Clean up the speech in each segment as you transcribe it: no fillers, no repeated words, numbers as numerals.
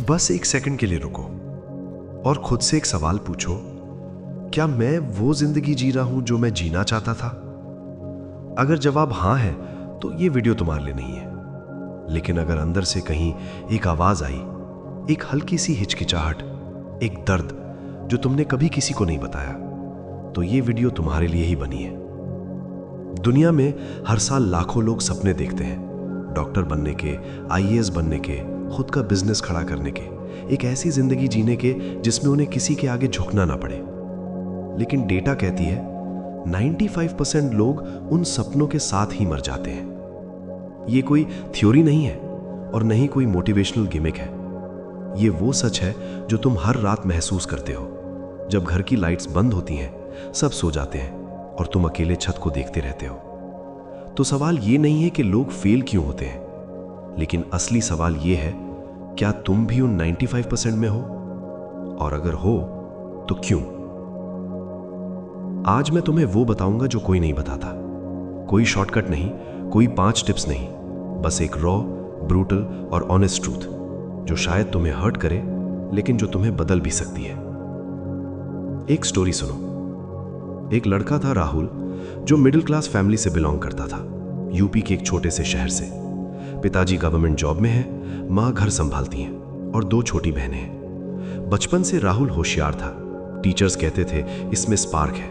बस एक सेकंड के लिए रुको और खुद से एक सवाल पूछो, क्या मैं वो जिंदगी जी रहा हूं जो मैं जीना चाहता था? अगर जवाब हां है तो ये वीडियो तुम्हारे लिए नहीं है। लेकिन अगर अंदर से कहीं एक आवाज आई, एक हल्की सी हिचकिचाहट, एक दर्द जो तुमने कभी किसी को नहीं बताया, तो ये वीडियो तुम्हारे लिए ही बनी है। दुनिया में हर साल लाखों लोग सपने देखते हैं, डॉक्टर बनने के, आईएएस बनने के, खुद का बिजनेस खड़ा करने के, एक ऐसी जिंदगी जीने के जिसमें उन्हें किसी के आगे झुकना ना पड़े। लेकिन डेटा कहती है 95% लोग उन सपनों के साथ ही मर जाते हैं। ये कोई थ्योरी नहीं है और नहीं कोई मोटिवेशनल गिमिक है। ये वो सच है जो तुम हर रात महसूस करते हो जब घर की लाइट्स बंद होती हैं, सब सो जाते हैं और तुम अकेले छत को देखते रहते हो। तो सवाल ये नहीं है कि लोग फेल क्यों होते हैं, लेकिन असली सवाल ये है, क्या तुम भी उन 95% में हो? और अगर हो तो क्यों? आज मैं तुम्हें वो बताऊंगा जो कोई नहीं बताता। कोई शॉर्टकट नहीं, कोई 5 टिप्स नहीं, बस एक रॉ, ब्रूटल और ऑनेस्ट ट्रूथ जो शायद तुम्हें हर्ट करे लेकिन जो तुम्हें बदल भी सकती है। एक स्टोरी सुनो। एक लड़का था राहुल, जो मिडिल क्लास फैमिली से बिलोंग करता था, यूपी के एक छोटे से शहर से। पिताजी गवर्नमेंट जॉब में हैं, माँ घर संभालती हैं और 2 छोटी बहनें हैं। बचपन से राहुल होशियार था। टीचर्स कहते थे इसमें स्पार्क है,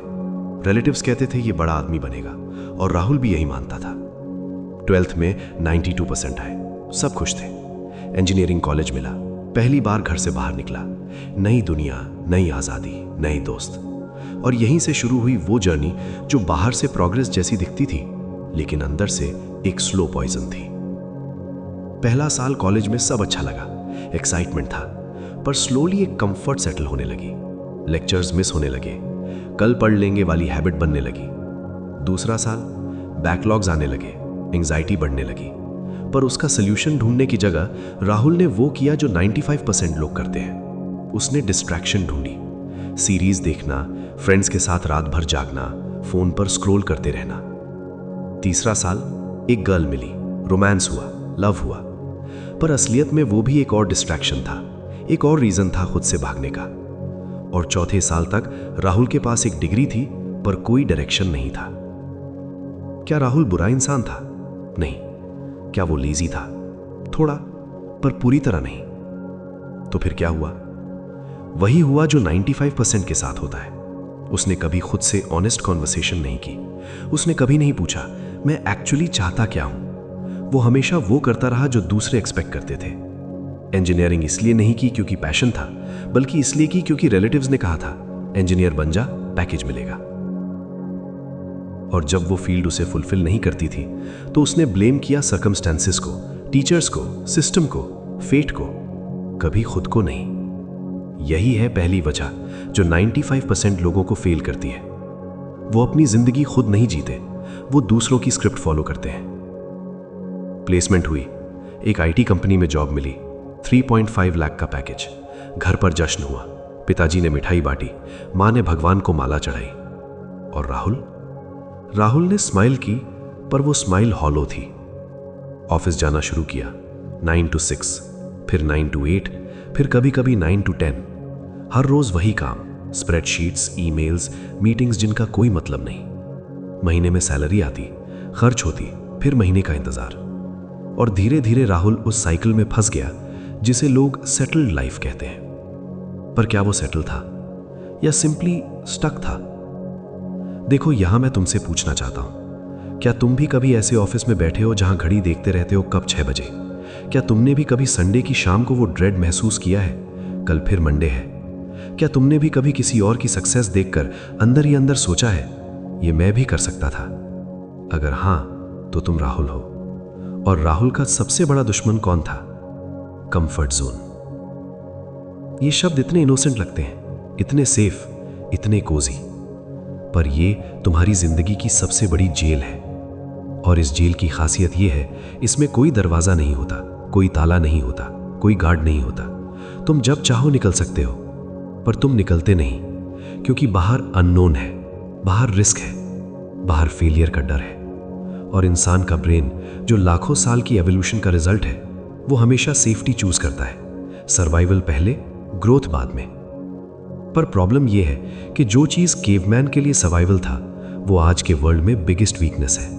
रिलेटिव्स कहते थे ये बड़ा आदमी बनेगा, और राहुल भी यही मानता था। 12th में 92% आए, सब खुश थे। इंजीनियरिंग कॉलेज मिला, पहली बार घर से बाहर निकला। नई दुनिया, नई आज़ादी, नए दोस्त। और यहीं से शुरू हुई वो जर्नी जो बाहर से प्रोग्रेस जैसी दिखती थी, लेकिन अंदर से एक स्लो पॉइजन थी। पहला साल कॉलेज में सब अच्छा लगा, एक्साइटमेंट था, पर स्लोली एक कंफर्ट सेटल होने लगी। लेक्चर्स मिस होने लगे, कल पढ़ लेंगे वाली हैबिट बनने लगी। दूसरा साल बैकलॉग्स आने लगे, एंजाइटी बढ़ने लगी। पर उसका सोल्यूशन ढूंढने की जगह राहुल ने वो किया जो 95% लोग करते हैं। उसने डिस्ट्रैक्शन ढूंढी। सीरीज देखना, फ्रेंड्स के साथ रात भर जागना, फोन पर स्क्रॉल करते रहना। तीसरा साल एक गर्ल मिली, रोमांस हुआ, लव हुआ। पर असलियत में वो भी एक और डिस्ट्रैक्शन था, एक और रीजन था खुद से भागने का। और चौथे साल तक राहुल के पास एक डिग्री थी पर कोई डायरेक्शन नहीं था। क्या राहुल बुरा इंसान था? नहीं। क्या वो लेजी था? थोड़ा, पर पूरी तरह नहीं। तो फिर क्या हुआ? वही हुआ जो 95% के साथ होता है। उसने कभी खुद से ऑनेस्ट कॉन्वर्सेशन नहीं की। उसने कभी नहीं पूछा मैं एक्चुअली चाहता क्या हूं। वो हमेशा वो करता रहा जो दूसरे एक्सपेक्ट करते थे। इंजीनियरिंग इसलिए नहीं की क्योंकि पैशन था, बल्कि इसलिए की क्योंकि रिलेटिव्स ने कहा था इंजीनियर बन जा, पैकेज मिलेगा। और जब वो फील्ड उसे फुलफिल नहीं करती थी तो उसने ब्लेम किया सर्कमस्टेंसेस को, टीचर्स को, सिस्टम को, फेट को, कभी खुद को नहीं। यही है पहली वजह जो 95% लोगों को फेल करती है। वो अपनी जिंदगी खुद नहीं जीते, वो दूसरों की स्क्रिप्ट फॉलो करते हैं। प्लेसमेंट हुई, एक आईटी कंपनी में जॉब मिली, 3.5 लाख का पैकेज। घर पर जश्न हुआ, पिताजी ने मिठाई बांटी, मां ने भगवान को माला चढ़ाई। और राहुल ने स्माइल की, पर वो स्माइल हॉलो थी। ऑफिस जाना शुरू किया, 9 to 6, फिर 9 to 8, फिर कभी कभी 9 to 10। हर रोज वही काम, स्प्रेडशीट्स, ईमेल्स, मीटिंग्स जिनका कोई मतलब नहीं। महीने में सैलरी आती, खर्च होती, फिर महीने का इंतजार। और धीरे धीरे राहुल उस साइकिल में फंस गया जिसे लोग सेटल्ड लाइफ कहते हैं। पर क्या वो सेटल था या सिंपली स्टक था? देखो, यहां मैं तुमसे पूछना चाहता हूं, क्या तुम भी कभी ऐसे ऑफिस में बैठे हो जहां घड़ी देखते रहते हो कब 6 बजे? क्या तुमने भी कभी संडे की शाम को वो ड्रेड महसूस किया है, कल फिर मंडे है? क्या तुमने भी कभी किसी और की सक्सेस देखकर अंदर ही अंदर सोचा है ये मैं भी कर सकता था? अगर हां, तो तुम राहुल हो। और राहुल का सबसे बड़ा दुश्मन कौन था? Comfort zone. ये शब्द इतने इनोसेंट लगते हैं, इतने सेफ, इतने कोजी, पर ये तुम्हारी जिंदगी की सबसे बड़ी जेल है। और इस जेल की खासियत ये है, इसमें कोई दरवाजा नहीं होता, कोई ताला नहीं होता, कोई गार्ड नहीं होता। तुम जब चाहो निकल सकते हो, पर तुम निकलते नहीं, क्योंकि बाहर अननोन है, बाहर रिस्क है, बाहर फेलियर का डर है। और इंसान का ब्रेन, जो लाखों साल की एवोल्यूशन का रिजल्ट है, वो हमेशा सेफ्टी चूज करता है। सर्वाइवल पहले, ग्रोथ बाद में। पर प्रॉब्लम यह है कि जो चीज केवमैन के लिए सर्वाइवल था, वो आज के वर्ल्ड में बिगेस्ट वीकनेस है।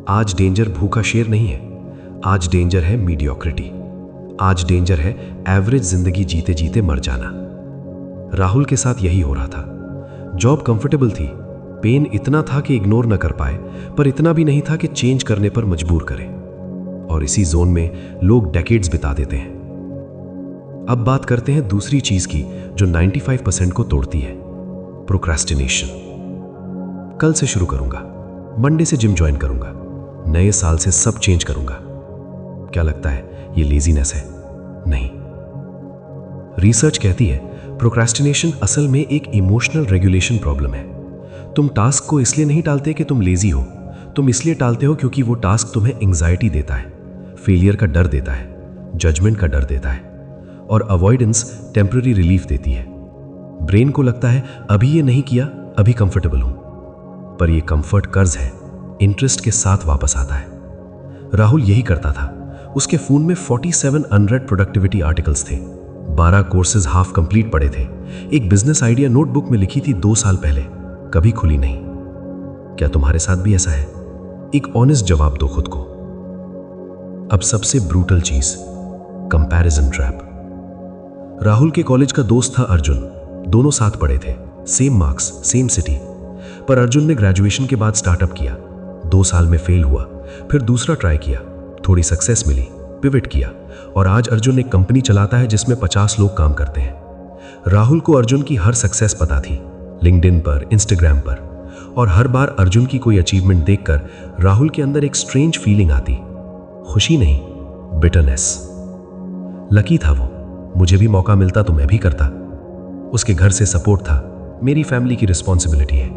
आज डेंजर भूखा शेर नहीं है, आज डेंजर है मीडियोक्रिटी। आज डेंजर है एवरेज जिंदगी जीते जीते मर जाना। राहुल के साथ यही हो रहा था। जॉब कंफर्टेबल थी, पेन इतना था कि इग्नोर न कर पाए, पर इतना भी नहीं था कि चेंज करने पर मजबूर करे। और इसी जोन में लोग डेकेड्स बिता देते हैं। अब बात करते हैं दूसरी चीज की जो 95% को तोड़ती है, प्रोक्रेस्टिनेशन। कल से शुरू करूंगा, मंडे से जिम ज्वाइन करूंगा, नए साल से सब चेंज करूंगा। क्या लगता है ये लेजीनेस है? नहीं। रिसर्च कहती है प्रोक्रेस्टिनेशन असल में एक इमोशनल रेगुलेशन प्रॉब्लम है। तुम टास्क को इसलिए नहीं टालते कि तुम लेजी हो, तुम इसलिए टालते हो क्योंकि वो टास्क तुम्हें एंग्जाइटी देता है, फेलियर का डर देता है, जजमेंट का डर देता है, और अवॉइडेंस टेम्पररी रिलीफ देती है। ब्रेन को लगता है अभी ये नहीं किया, अभी कंफर्टेबल हूं, पर ये कंफर्ट कर्ज है, इंटरेस्ट के साथ वापस आता है। राहुल यही करता था। उसके फोन में 47 अनरेड प्रोडक्टिविटी आर्टिकल्स थे, 12 कोर्सेज हाफ कंप्लीट पड़े थे, एक बिजनेस आइडिया नोटबुक में लिखी थी 2 साल पहले, कभी खुली नहीं। क्या तुम्हारे साथ भी ऐसा है? एक ऑनेस्ट जवाब दो खुद को। अब सबसे ब्रूटल चीज, कंपैरिजन ट्रैप। राहुल के कॉलेज का दोस्त था अर्जुन, दोनों साथ पढ़े थे, सेम मार्क्स, सेम सिटी। पर अर्जुन ने ग्रेजुएशन के बाद स्टार्टअप किया, 2 साल में फेल हुआ, फिर दूसरा ट्राई किया, थोड़ी सक्सेस मिली, पिवट किया, और आज अर्जुन एक कंपनी चलाता है जिसमें 50 लोग काम करते हैं। राहुल को अर्जुन की हर सक्सेस पता थी, लिंक्डइन पर, इंस्टाग्राम पर, और हर बार अर्जुन की कोई अचीवमेंट देखकर राहुल के अंदर एक स्ट्रेंज फीलिंग आती, खुशी नहीं, बिटरनेस। लकी था वो, मुझे भी मौका मिलता तो मैं भी करता। उसके घर से सपोर्ट था, मेरी फैमिली की रिस्पॉन्सिबिलिटी है।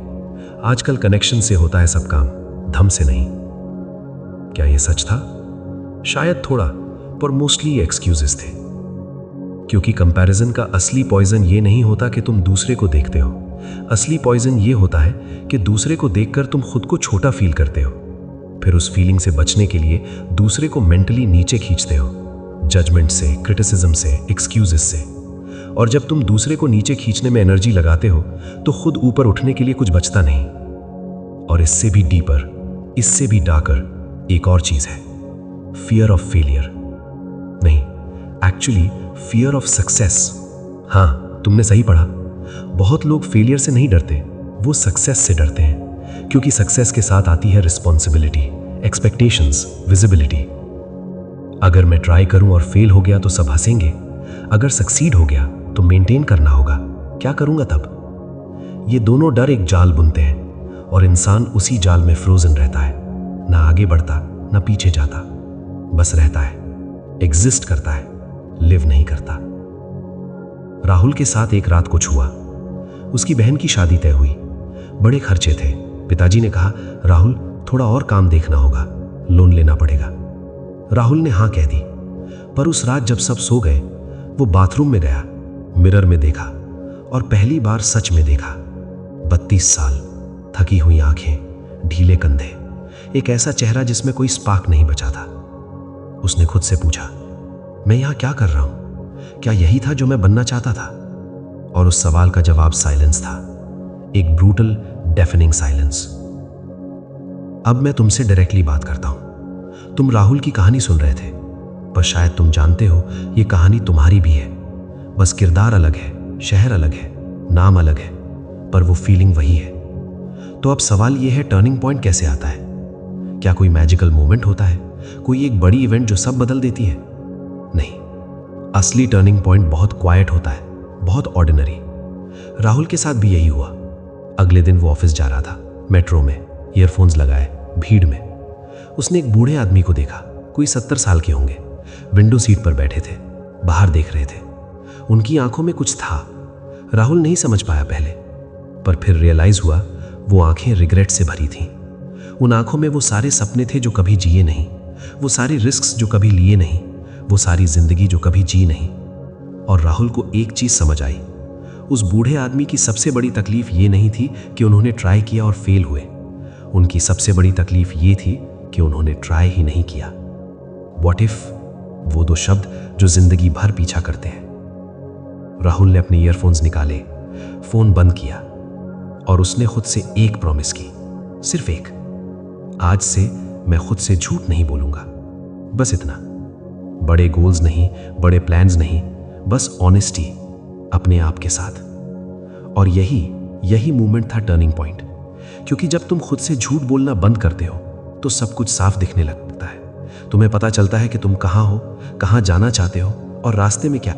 आजकल कनेक्शन से होता है सब काम, धम से नहीं। क्या यह सच था? शायद थोड़ा, पर मोस्टली एक्सक्यूजेस थे। क्योंकि कंपैरिजन का असली पॉइजन ये नहीं होता कि तुम दूसरे को देखते हो, असली पॉइजन ये होता है कि दूसरे को देखकर तुम खुद को छोटा फील करते हो, फिर उस फीलिंग से बचने के लिए दूसरे को मेंटली नीचे खींचते हो, जजमेंट से, क्रिटिसिज्म से, एक्सक्यूजेस से। और जब तुम दूसरे को नीचे खींचने में एनर्जी लगाते हो तो खुद ऊपर उठने के लिए कुछ बचता नहीं। और इससे भी डीपर, इससे भी डार्कर एक और चीज है, फियर ऑफ फेलियर। नहीं, एक्चुअली फियर ऑफ सक्सेस। हाँ, तुमने सही पढ़ा। बहुत लोग फेलियर से नहीं डरते, वो सक्सेस से डरते हैं, क्योंकि सक्सेस के साथ आती है रिस्पॉन्सिबिलिटी, एक्सपेक्टेशंस, विजिबिलिटी। अगर मैं ट्राई करूं और फेल हो गया तो सब हंसेंगे, अगर सक्सीड हो गया तो मेंटेन करना होगा, क्या करूंगा तब? ये दोनों डर एक जाल बुनते हैं और इंसान उसी जाल में फ्रोजन रहता है, ना आगे बढ़ता ना पीछे जाता, बस रहता है, एग्जिस्ट करता है, लिव नहीं करता। राहुल के साथ एक रात कुछ हुआ। उसकी बहन की शादी तय हुई, बड़े खर्चे थे। पिताजी ने कहा, राहुल थोड़ा और काम देखना होगा, लोन लेना पड़ेगा। राहुल ने हाँ कह दी। पर उस रात जब सब सो गए, वो बाथरूम में गया, मिरर में देखा और पहली बार सच में देखा। 32 साल, थकी हुई आंखें, ढीले कंधे, एक ऐसा चेहरा जिसमें कोई स्पार्क नहीं बचा था। उसने खुद से पूछा, मैं यहां क्या कर रहा हूं? क्या यही था जो मैं बनना चाहता था? और उस सवाल का जवाब साइलेंस था, एक ब्रूटल, डेफनिंग साइलेंस। अब मैं तुमसे डायरेक्टली बात करता हूं। तुम राहुल की कहानी सुन रहे थे, पर शायद तुम जानते हो ये कहानी तुम्हारी भी है। बस किरदार अलग है, शहर अलग है, नाम अलग है, पर वो फीलिंग वही है। तो अब सवाल ये है, टर्निंग पॉइंट कैसे आता है? क्या कोई मैजिकल मोमेंट होता है, कोई एक बड़ी इवेंट जो सब बदल देती है? नहीं, असली टर्निंग पॉइंट बहुत क्वाइट होता है, बहुत ऑर्डिनरी। राहुल के साथ भी यही हुआ। अगले दिन वो ऑफिस जा रहा था, मेट्रो में, ईयरफोन्स लगाए, भीड़ में। उसने एक बूढ़े आदमी को देखा, कोई 70 साल के होंगे, विंडो सीट पर बैठे थे, बाहर देख रहे थे। उनकी आंखों में कुछ था, राहुल नहीं समझ पाया पहले, पर फिर रियलाइज हुआ वो आंखें रिग्रेट से भरी थीं। उन आंखों में वो सारे सपने थे जो कभी जिए नहीं, वो सारी रिस्क्स जो कभी लिए नहीं, वो सारी जिंदगी जो कभी जी नहीं। और राहुल को एक चीज समझ आई, उस बूढ़े आदमी की सबसे बड़ी तकलीफ ये नहीं थी कि उन्होंने ट्राई किया और फेल हुए। उनकी सबसे बड़ी तकलीफ ये थी कि उन्होंने ट्राई ही नहीं किया। व्हाट इफ, वो दो शब्द जो जिंदगी भर पीछा करते हैं। राहुल ने अपने ईयरफोन्स निकाले, फोन बंद किया और उसने खुद से एक प्रॉमिस की, सिर्फ एक। आज से मैं खुद से झूठ नहीं बोलूंगा, बस इतना। बड़े गोल्स नहीं, बड़े प्लान्स नहीं, बस ऑनेस्टी अपने आप के साथ। और यही मूवमेंट था टर्निंग पॉइंट, क्योंकि जब तुम खुद से झूठ बोलना बंद करते हो तो सब कुछ साफ दिखने लगता है। तुम्हें पता चलता है कि तुम कहाँ हो, कहाँ जाना चाहते हो और रास्ते में क्या